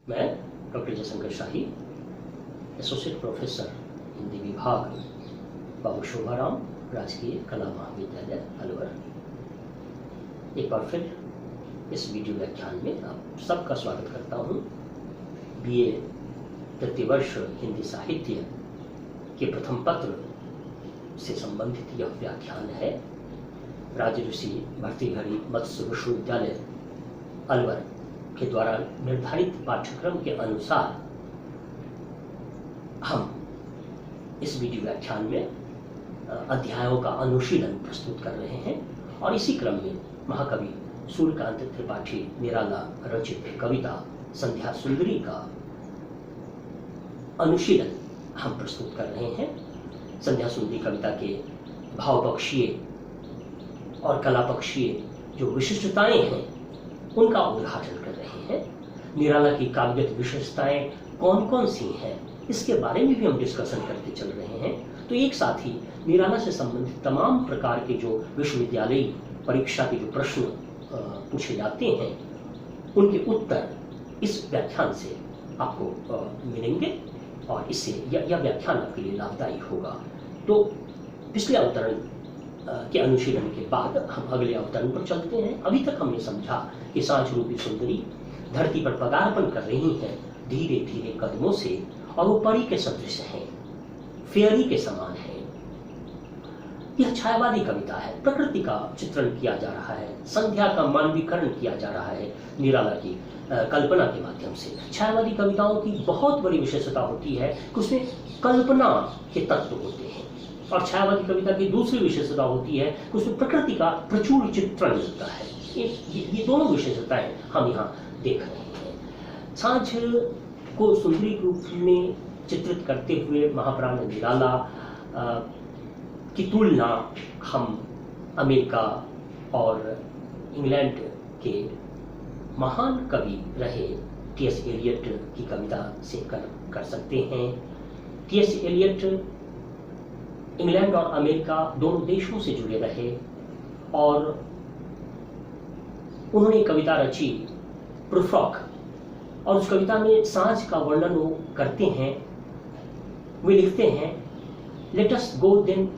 मैं डॉक्टर जयशंकर शाही, associate professor Hindi विभाग, बाबू शोभाराम राजकीय कला महाविद्यालय अलवर। एक बार फिर इस वीडियो व्याख्यान में आप सबका स्वागत करता हूँ। बीए तृतीय वर्ष हिंदी साहित्य के प्रथम पत्र से संबंधित यह व्याख्यान है। राजऋषि भर्तृहरि मत्स्य विश्वविद्यालय अलवर के द्वारा निर्धारित पाठ्यक्रम के अनुसार हम इस वीडियो व्याख्यान में अध्यायों का अनुशीलन प्रस्तुत कर रहे हैं और इसी क्रम में महाकवि सूर्यकांत त्रिपाठी निराला रचित कविता संध्या सुंदरी का अनुशीलन हम प्रस्तुत कर रहे हैं। संध्या सुंदरी कविता के भावपक्षीय और कलापक्षीय जो विशिष्टताएं हैं उनका उद्घाटन कर रहे हैं। निराला की काव्यगत विशेषताएं कौन कौन सी हैं इसके बारे में भी हम डिस्कशन करते चल रहे हैं। तो एक साथ ही निराला से संबंधित तमाम प्रकार के जो विश्वविद्यालयी परीक्षा के जो प्रश्न पूछे जाते हैं उनके उत्तर इस व्याख्यान से आपको मिलेंगे और इससे यह व्याख्यान आपके लिए लाभदायी होगा। तो पिछले अवतरण के अनुशीलन के बाद हम अगले अवतरण पर चलते हैं। अभी तक हमने समझा कि सांझ रूपी सुंदरी धरती पर पदार्पण कर रही हैं धीरे धीरे कदमों से और वो परी के सदृश हैं, फेयरी के समान है। यह छायावादी कविता है, प्रकृति का चित्रण किया जा रहा है, संध्या का मानवीकरण किया जा रहा है निराला की कल्पना के माध्यम से। छायावादी कविताओं की बहुत बड़ी विशेषता होती है कि उसमें कल्पना के तत्व होते हैं और छायावादी कविता की दूसरी विशेषता होती है कि उसमें प्रकृति का प्रचुर चित्रण मिलता है। ये दोनों विशेषताएं हम यहाँ देख रहे हैं। सांझ को सुंदरी रूप में चित्रित करते हुए महाप्राण निराला की तुलना हम अमेरिका और इंग्लैंड के महान कवि रहे टी.एस. एलियट की कविता से कर सकते हैं। टी.एस. एलियट इंग्लैंड और अमेरिका दोनों देशों से जुड़े रहे और उन्होंने कविता रची प्रूफ्रॉक और उस कविता में सांझ का वर्णन वो करते हैं। वे लिखते हैं, let us go then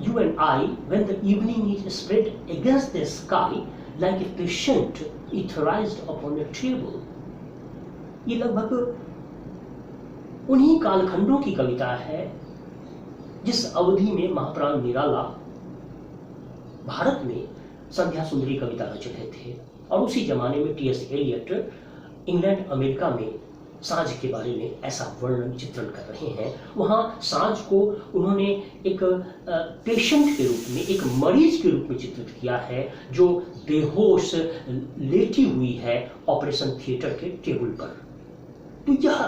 you and I when the evening is spread against the sky like a patient etherised upon a table. ये लगभग उन्हीं कालखंडों की कविता है जिस अवधि में महाप्राण निराला भारत में संध्या सुंदरी कविता रच रहे थे और उसी जमाने में टी.एस. एलियट इंग्लैंड अमेरिका में सांझ के बारे में ऐसा वर्णन चित्रण कर रहे हैं। वहां सांझ को उन्होंने एक पेशेंट के रूप में, एक मरीज के रूप में चित्रित किया है जो बेहोश लेटी हुई है ऑपरेशन थिएटर के टेबल पर। तो यह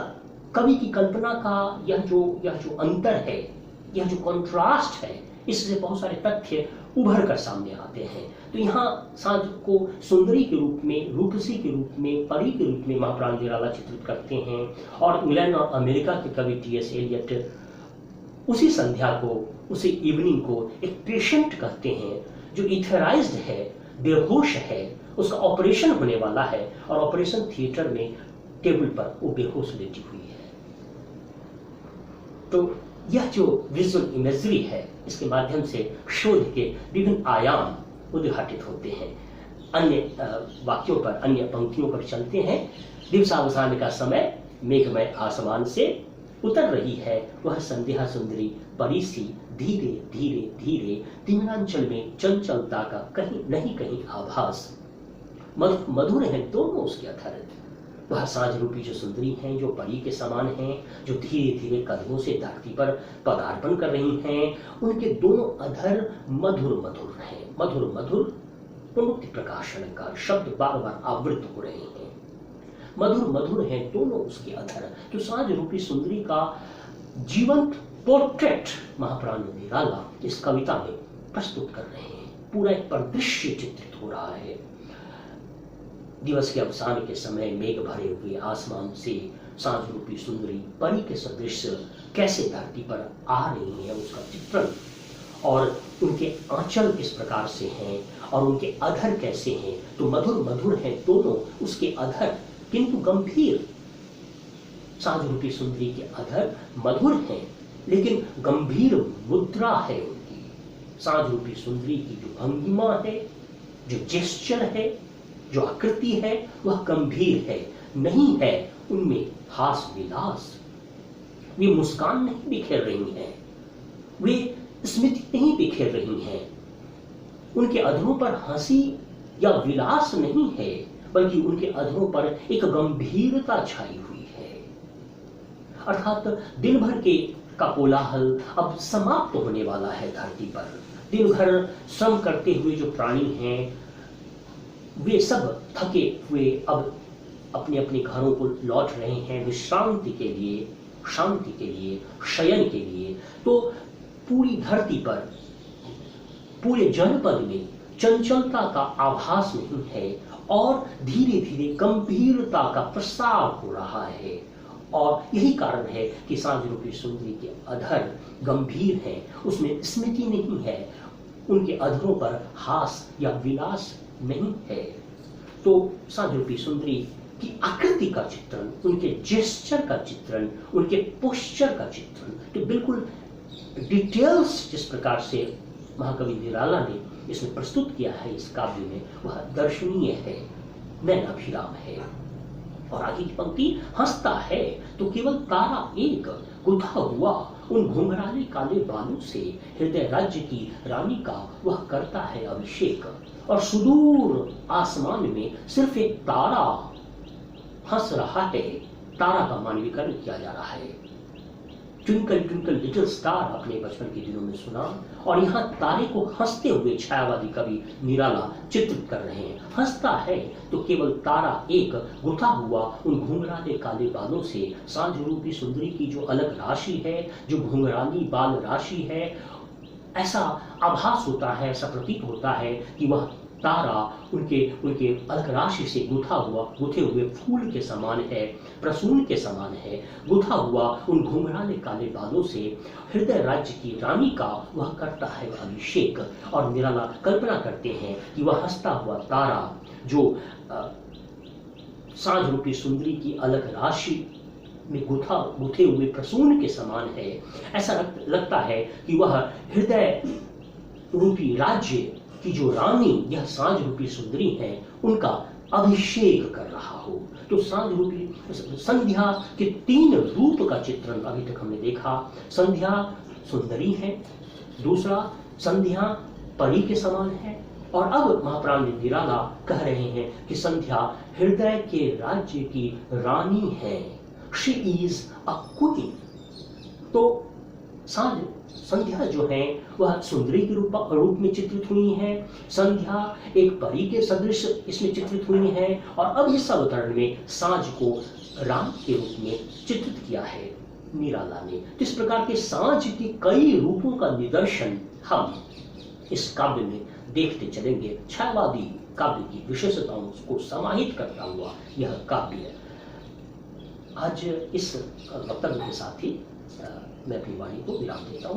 कवि की कल्पना का यह जो अंतर है, यह जो कंट्रास्ट है, इससे बहुत सारे तथ्य उभर कर सामने आते हैं। तो यहाँ सांझ को सुंदरी के रूप में, रूपसी के रूप में, परी के रूप में महाप्राण निराला चित्रित करते हैं और इंग्लैंड और अमेरिका के कवि टी.एस. एलियट उसी संध्या को, उसी इवनिंग को एक पेशेंट कहते हैं जो इथराइज्ड है, बेहोश है, उसका ऑपरेशन होने वाला है और ऑपरेशन थिएटर में टेबल पर वो बेहोश लेटी हुई है। तो यह जो विजुअल इमेजरी है इसके माध्यम से शोध के विभिन्न आयाम उद्घाटित होते हैं। अन्य वाक्यों पर, अन्य पंक्तियों पर चलते हैं। दिवसावसान का समय मेघमय आसमान से उतर रही है वह संध्या सुंदरी परी सी धीरे धीरे धीरे तिमिरांचल में चंचलता का कहीं नहीं कहीं आभास। मधुर हैं दोनों उसके अधर। वह सांझ रूपी जो सुंदरी हैं, जो परी के समान हैं, जो धीरे धीरे कदमों से धरती पर पदार्पण कर रही हैं, उनके दोनों अधर मधुर मधुर हैं। मधुर मधुर प्रमुख प्रकाश अलंकार शब्द बार बार आवृत हो रहे हैं। मधुर मधुर हैं दोनों उसके अधर। तो सांझ रूपी सुंदरी का जीवंत पोर्ट्रेट महाप्राण निराला इस कविता में प्रस्तुत कर रहे हैं। पूरा एक परिदृश्य चित्रित हो रहा है। दिवस के अवसान के समय मेघ भरे हुए आसमान से सांझ रूपी सुंदरी परी के सदृश कैसे धरती पर आ रही है उसका चित्रण, और उनके आंचल किस प्रकार से हैं और उनके अधर कैसे हैं। तो मधुर मधुर हैं दोनों उसके अधर, किंतु गंभीर साँझ रूपी सुंदरी के अधर मधुर हैं, लेकिन गंभीर मुद्रा है उनकी। साँझ रूपी सुंदरी की जो भंगिमा है, जो जेस्चर है, जो आकृति है, वह गंभीर है, नहीं है उनमें हास विलास। वे मुस्कान नहीं बिखेर रही हैं, वे स्मृति नहीं बिखेर रही हैं। उनके अधरों पर हंसी या विलास नहीं है, बल्कि उनके अधरों पर एक गंभीरता छाई हुई है। अर्थात दिन भर के का कोलाहल अब समाप्त होने वाला है धरती पर। दिन भर श्रम करते हुए जो प्राणी हैं, वे सब थके हुए अब अपने अपने घरों को लौट रहे हैं विश्रांति के लिए, शांति के लिए, शयन के लिए। तो पूरी धरती पर, पूरे जनपद में चंचलता का आभास नहीं है और धीरे धीरे गंभीरता का प्रसार हो रहा है। और यही कारण है कि साँझ रूपी सुंदरी के अधर गंभीर हैं, उसमें स्मृति नहीं है, उनके अधरों पर हास या विलास नहीं है। तो साँझ रूपी सुंदरी की आकृति का चित्रण, उनके जेस्चर का चित्रण, उनके पोस्चर का चित्रण, तो बिल्कुल डिटेल्स जिस प्रकार से महाकवि निराला ने इसमें प्रस्तुत किया है इस काव्य में, वह दर्शनीय है, नयनाभिराम है। और आगे की पंक्ति, हंसता है तो केवल तारा एक, गुथा हुआ उन घुंघराले काले बालों से, हृदय राज्य की रानी का वह करता है अभिषेक। और सुदूर आसमान में सिर्फ एक तारा हंस रहा है, तारा का मानवीकरण किया जा रहा है। ट्विंकल ट्विंकल लिटिल स्टार अपने बचपन के दिनों में सुना, और यहाँ तारे को हंसते हुए छायावादी कवि निराला चित्रित कर रहे हैं। हंसता है तो केवल तारा एक, गुथा हुआ उन घुंघराले काले बालों से। साँझ रूपी सुंदरी की जो अलग राशि है, जो घुंघराली बाल राशि है, ऐसा आभास होता है, ऐसा प्रतीत होता है कि वह तारा उनके अलग राशि से गुथे हुए फूल के समान है, प्रसून के समान है। गुथा हुआ उन घुंघराले काले बालों से, हृदय राज्य की रानी का वह करता है अभिषेक। और निराला कल्पना करते हैं कि वह हंसता हुआ तारा जो साँझ रूपी सुंदरी की अलग राशि में गुथे हुए प्रसून के समान है। ऐसा लगता है कि वह हृदय रूपी राज्य कि जो रानी यह साँझ रूपी सुंदरी है, उनका अभिषेक कर रहा हो। तो साँझ रूपी संध्या के तीन रूप का चित्रण अभी तक हमने देखा। संध्या सुंदरी है, दूसरा संध्या परी के समान है, और अब महाप्राण निराला कह रहे हैं कि संध्या हृदय के राज्य की रानी है। She is a queen. तो संध्या जो है वह सुंदरी के रूप में चित्रित हुई है, संध्या एक परी के सदृश इसमें चित्रित हुई है, और अब इस अवतरण में साँझ को राम के रूप में चित्रित किया है निराला ने। तो इस प्रकार के साँझ के कई रूपों का निदर्शन हम इस काव्य में देखते चलेंगे। छायावादी काव्य की विशेषताओं को समाहित करता हुआ यह काव्य। आज इस वक्तव्य के साथ ही मैं अपनी वाणी को विराम देता हूँ।